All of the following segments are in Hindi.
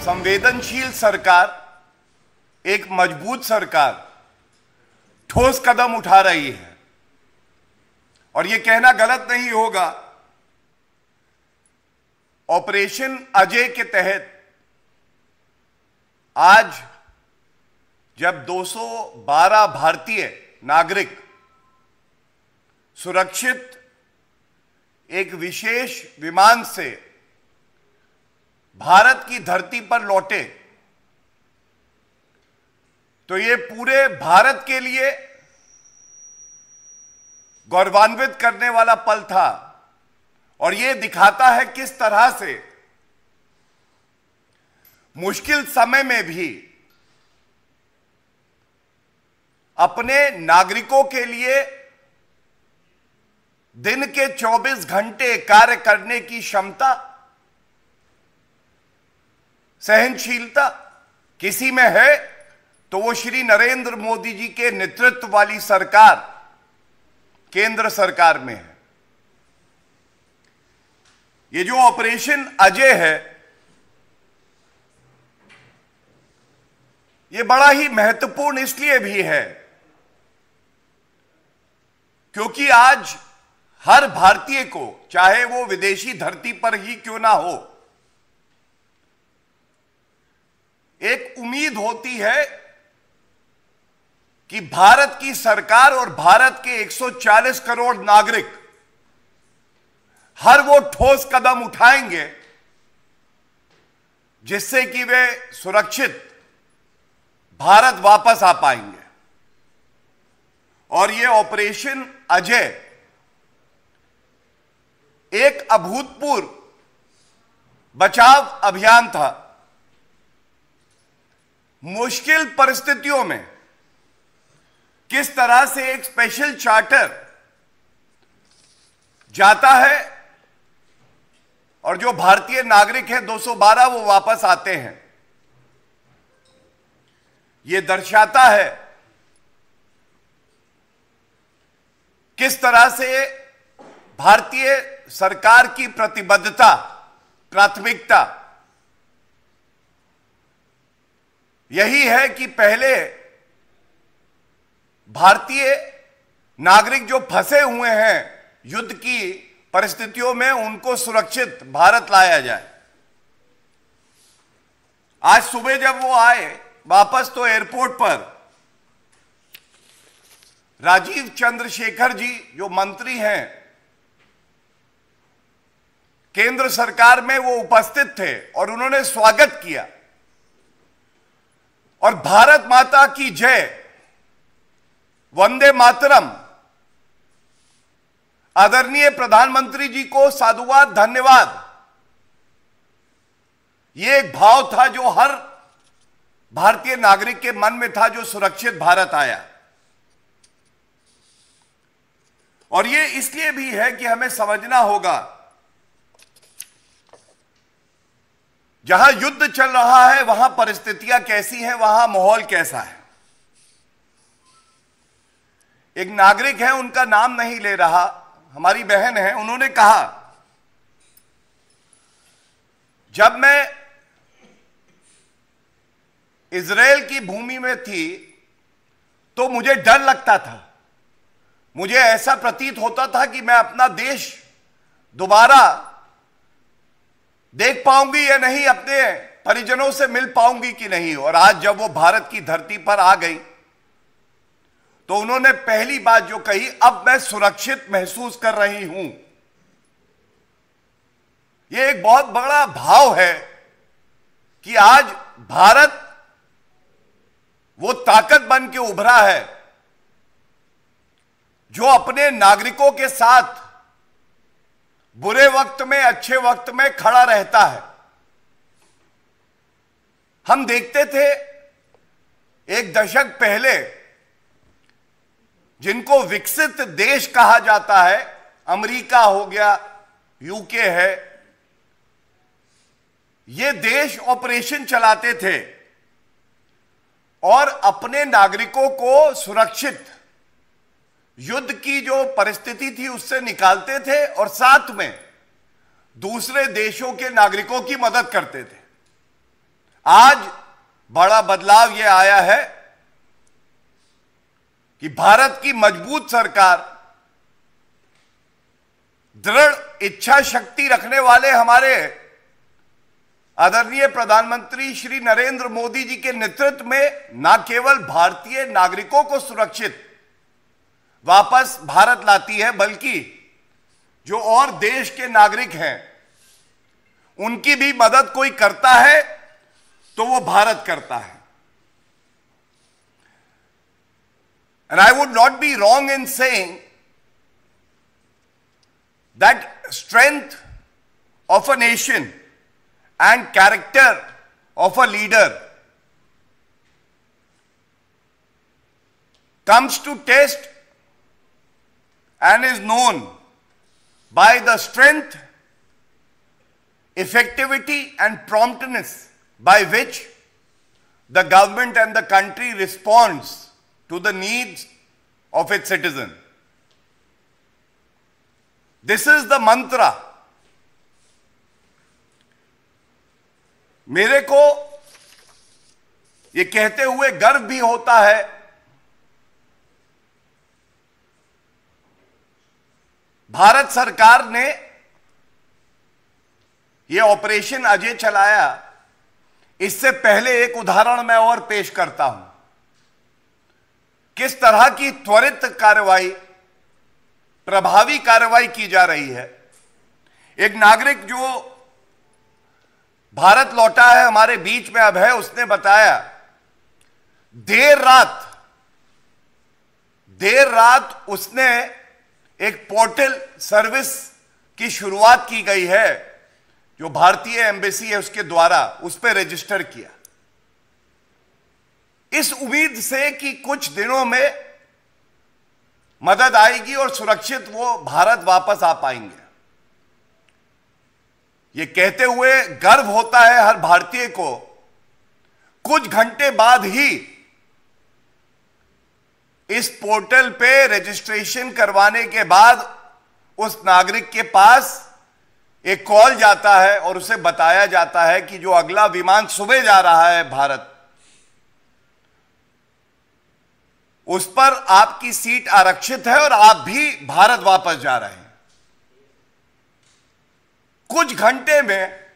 संवेदनशील सरकार, एक मजबूत सरकार ठोस कदम उठा रही है। और यह कहना गलत नहीं होगा, ऑपरेशन अजय के तहत आज जब 212 भारतीय नागरिक सुरक्षित एक विशेष विमान से भारत की धरती पर लौटे, तो ये पूरे भारत के लिए गौरवान्वित करने वाला पल था। और ये दिखाता है किस तरह से मुश्किल समय में भी अपने नागरिकों के लिए दिन के 24 घंटे कार्य करने की क्षमता, सहनशीलता किसी में है तो वो श्री नरेंद्र मोदी जी के नेतृत्व वाली सरकार, केंद्र सरकार में है। ये जो ऑपरेशन अजय है, ये बड़ा ही महत्वपूर्ण इसलिए भी है क्योंकि आज हर भारतीय को, चाहे वो विदेशी धरती पर ही क्यों ना हो, एक उम्मीद होती है कि भारत की सरकार और भारत के 140 करोड़ नागरिक हर वो ठोस कदम उठाएंगे जिससे कि वे सुरक्षित भारत वापस आ पाएंगे। और ये ऑपरेशन अजय एक अभूतपूर्व बचाव अभियान था। मुश्किल परिस्थितियों में किस तरह से एक स्पेशल चार्टर जाता है और जो भारतीय नागरिक हैं 212 वो वापस आते हैं, ये दर्शाता है किस तरह से भारतीय सरकार की प्रतिबद्धता, प्राथमिकता यही है कि पहले भारतीय नागरिक जो फंसे हुए हैं युद्ध की परिस्थितियों में, उनको सुरक्षित भारत लाया जाए। आज सुबह जब वो आए वापस तो एयरपोर्ट पर राजीव चंद्रशेखर जी जो मंत्री हैं केंद्र सरकार में, वो उपस्थित थे और उन्होंने स्वागत किया और भारत माता की जय, वंदे मातरम, आदरणीय प्रधानमंत्री जी को साधुवाद, धन्यवाद, ये एक भाव था जो हर भारतीय नागरिक के मन में था जो सुरक्षित भारत आया। और ये इसलिए भी है कि हमें समझना होगा जहां युद्ध चल रहा है वहां परिस्थितियां कैसी हैं, वहां माहौल कैसा है। एक नागरिक है, उनका नाम नहीं ले रहा, हमारी बहन है, उन्होंने कहा जब मैं इजराइल की भूमि में थी तो मुझे डर लगता था, मुझे ऐसा प्रतीत होता था कि मैं अपना देश दोबारा देख पाऊंगी या नहीं, अपने परिजनों से मिल पाऊंगी कि नहीं। और आज जब वो भारत की धरती पर आ गई तो उन्होंने पहली बात जो कही, अब मैं सुरक्षित महसूस कर रही हूं। यह एक बहुत बड़ा भाव है कि आज भारत वो ताकत बन के उभरा है जो अपने नागरिकों के साथ बुरे वक्त में, अच्छे वक्त में खड़ा रहता है। हम देखते थे एक दशक पहले जिनको विकसित देश कहा जाता है, अमेरिका हो गया, यूके है, ये देश ऑपरेशन चलाते थे और अपने नागरिकों को सुरक्षित युद्ध की जो परिस्थिति थी उससे निकालते थे और साथ में दूसरे देशों के नागरिकों की मदद करते थे। आज बड़ा बदलाव यह आया है कि भारत की मजबूत सरकार, दृढ़ इच्छा शक्ति रखने वाले हमारे आदरणीय प्रधानमंत्री श्री नरेंद्र मोदी जी के नेतृत्व में न केवल भारतीय नागरिकों को सुरक्षित वापस भारत लाती है, बल्कि जो और देश के नागरिक हैं उनकी भी मदद कोई करता है तो वो भारत करता है। And I would not be wrong in saying that strength of a nation and character of a leader comes to test and is known by the strength, effectivity and promptness by which the government and the country responds to the needs of its citizen. This is the mantra. मेरे को ये कहते हुए गर्व भी होता है भारत सरकार ने ये ऑपरेशन अजय चलाया। इससे पहले एक उदाहरण मैं और पेश करता हूं, किस तरह की त्वरित कार्रवाई, प्रभावी कार्रवाई की जा रही है। एक नागरिक जो भारत लौटा है, हमारे बीच में अब है, उसने बताया देर रात उसने एक पोर्टल सर्विस की शुरुआत की गई है जो भारतीय एम्बेसी है उसके द्वारा, उस पर रजिस्टर किया, इस उम्मीद से कि कुछ दिनों में मदद आएगी और सुरक्षित वो भारत वापस आ पाएंगे। ये कहते हुए गर्व होता है हर भारतीय को, कुछ घंटे बाद ही इस पोर्टल पे रजिस्ट्रेशन करवाने के बाद उस नागरिक के पास एक कॉल जाता है और उसे बताया जाता है कि जो अगला विमान सुबह जा रहा है भारत, उस पर आपकी सीट आरक्षित है और आप भी भारत वापस जा रहे हैं। कुछ घंटे में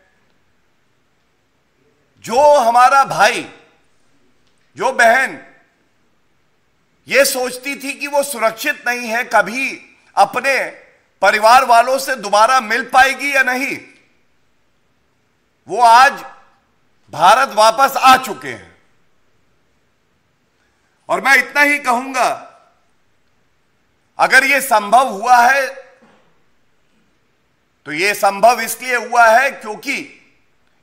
जो हमारा भाई, जो बहन ये सोचती थी कि वो सुरक्षित नहीं है, कभी अपने परिवार वालों से दोबारा मिल पाएगी या नहीं, वो आज भारत वापस आ चुके हैं। और मैं इतना ही कहूंगा, अगर ये संभव हुआ है तो ये संभव इसलिए हुआ है क्योंकि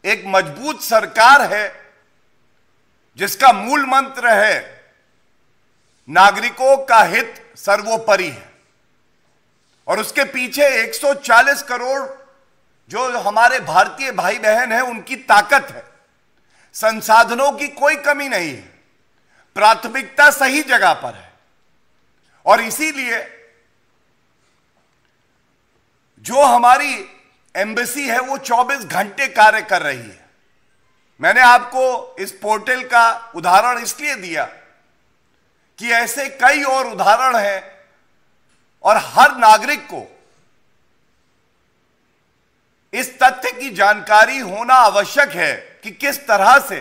एक मजबूत सरकार है जिसका मूल मंत्र है नागरिकों का हित सर्वोपरि है, और उसके पीछे 140 करोड़ जो हमारे भारतीय भाई बहन हैं उनकी ताकत है। संसाधनों की कोई कमी नहीं है, प्राथमिकता सही जगह पर है, और इसीलिए जो हमारी एम्बेसी है वो 24 घंटे कार्य कर रही है। मैंने आपको इस पोर्टल का उदाहरण इसलिए दिया कि ऐसे कई और उदाहरण हैं, और हर नागरिक को इस तथ्य की जानकारी होना आवश्यक है कि किस तरह से